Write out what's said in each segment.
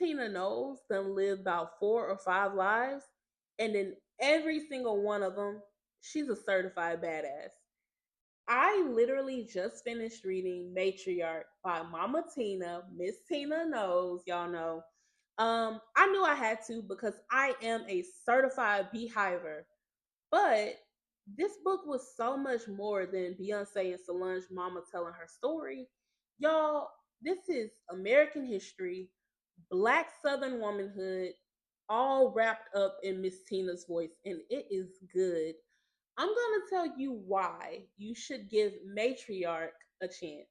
Tina Knowles done lived about 4 or 5 lives, and in every single one of them, she's a certified badass. I literally just finished reading Matriarch by Mama Tina, Miss Tina Knows, y'all know. I knew I had to because I am a certified beehiver. But this book was so much more than Beyonce and Solange mama telling her story. Y'all, this is American history, black southern womanhood, all wrapped up in Miss Tina's voice, and it is good. I'm going to tell you why you should give Matriarch a chance.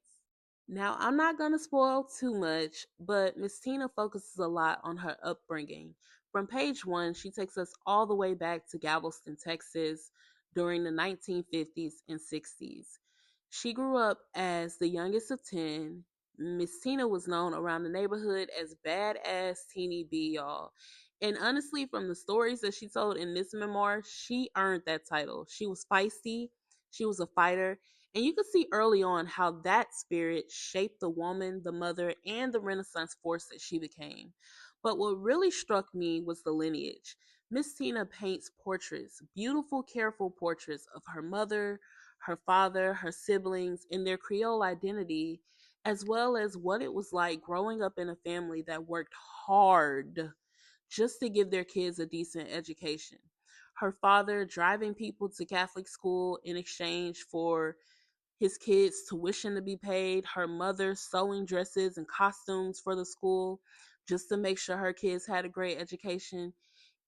Now, I'm not going to spoil too much, but Miss Tina focuses a lot on her upbringing. From page one, she takes us all the way back to Galveston, Texas during the 1950s and 60s. She grew up as the youngest of 10. Miss Tina was known around the neighborhood as Badass Teeny B, y'all. And honestly, from the stories that she told in this memoir, she earned that title. She was feisty, she was a fighter, and you could see early on how that spirit shaped the woman, the mother, and the Renaissance force that she became. But what really struck me was the lineage. Miss Tina paints portraits, beautiful, careful portraits of her mother, her father, her siblings, and their Creole identity, as well as what it was like growing up in a family that worked hard just to give their kids a decent education. Her father driving people to Catholic school in exchange for his kids' tuition to be paid, her mother sewing dresses and costumes for the school just to make sure her kids had a great education.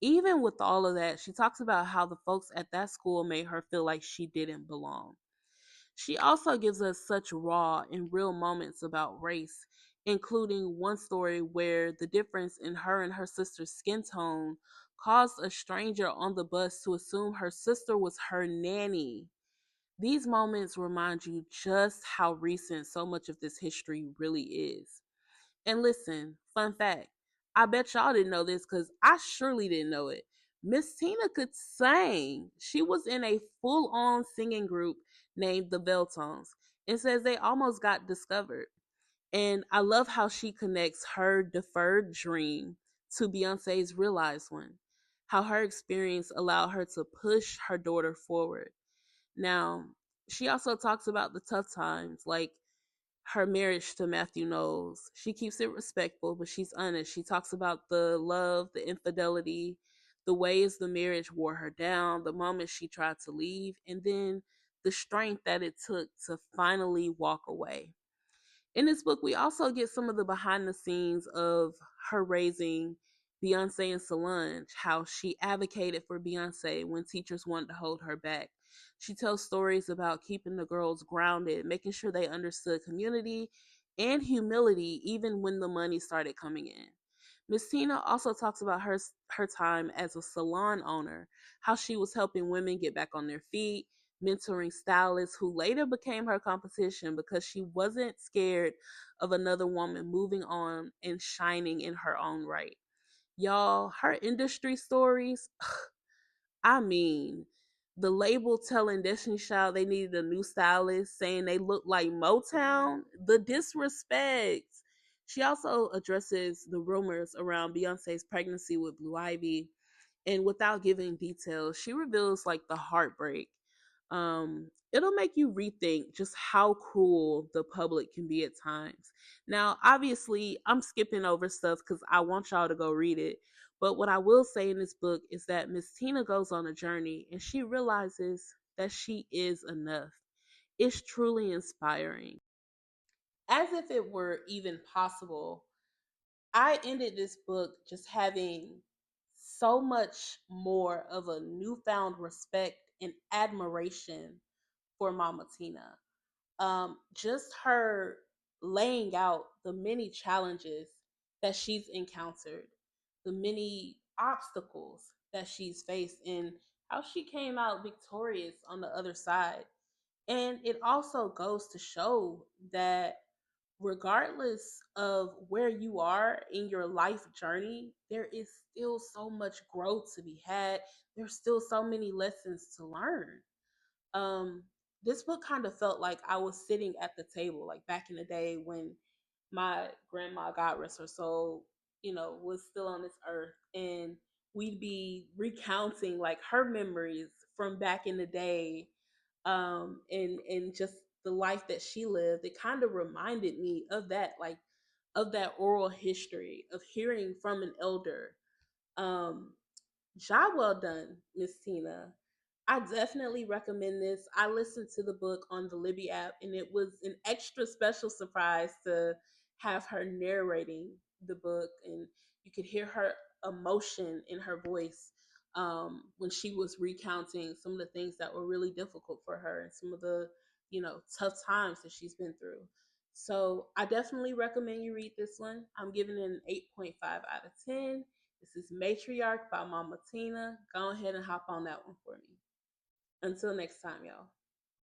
Even with all of that, she talks about how the folks at that school made her feel like she didn't belong. She also gives us such raw and real moments about race, including one story where the difference in her and her sister's skin tone caused a stranger on the bus to assume her sister was her nanny. These moments remind you just how recent so much of this history really is. And listen, fun fact, I bet y'all didn't know this because I surely didn't know it. Miss Tina could sing. She was in a full on singing group named the Veltones and says they almost got discovered. And I love how she connects her deferred dream to Beyonce's realized one, how her experience allowed her to push her daughter forward. Now, she also talks about the tough times, like her marriage to Matthew Knowles. She keeps it respectful, but she's honest. She talks about the love, the infidelity, the ways the marriage wore her down, the moments she tried to leave, and then the strength that it took to finally walk away. In this book, we also get some of the behind the scenes of her raising Beyonce and Solange, how she advocated for Beyonce when teachers wanted to hold her back. She tells stories about keeping the girls grounded, making sure they understood community and humility even when the money started coming in. Miss Tina also talks about her time as a salon owner, how she was helping women get back on their feet, mentoring stylists who later became her competition because she wasn't scared of another woman moving on and shining in her own right. Y'all, her industry stories, I mean, the label telling Destiny Child they needed a new stylist, saying they looked like Motown, the disrespect. She also addresses the rumors around Beyonce's pregnancy with Blue Ivy, and without giving details, she reveals like the heartbreak. It'll make you rethink just how cruel the public can be at times. Now, obviously, I'm skipping over stuff because I want y'all to go read it. But what I will say in this book is that Miss Tina goes on a journey and she realizes that she is enough. It's truly inspiring. As if it were even possible, I ended this book just having so much more of a newfound respect and admiration for Mama Tina. Just her laying out the many challenges that she's encountered, the many obstacles that she's faced, and how she came out victorious on the other side. And it also goes to show that regardless of where you are in your life journey, there is still so much growth to be had. There's still so many lessons to learn. Um, this book kind of felt like I was sitting at the table, like back in the day when my grandma, God rest her soul, was still on this earth, and we'd be recounting like her memories from back in the day, and just the life that she lived. It kind of reminded me of that, like of that oral history of hearing from an elder. um Job well done, Miss Tina. I definitely recommend this. I listened to the book on the Libby app, and it was an extra special surprise to have her narrating the book, and you could hear her emotion in her voice when she was recounting some of the things that were really difficult for her and some of the tough times that she's been through. So I definitely recommend you read this one. I'm giving it an 8.5 out of 10. This is Matriarch by Mama Tina. Go ahead and hop on that one for me. Until next time, y'all.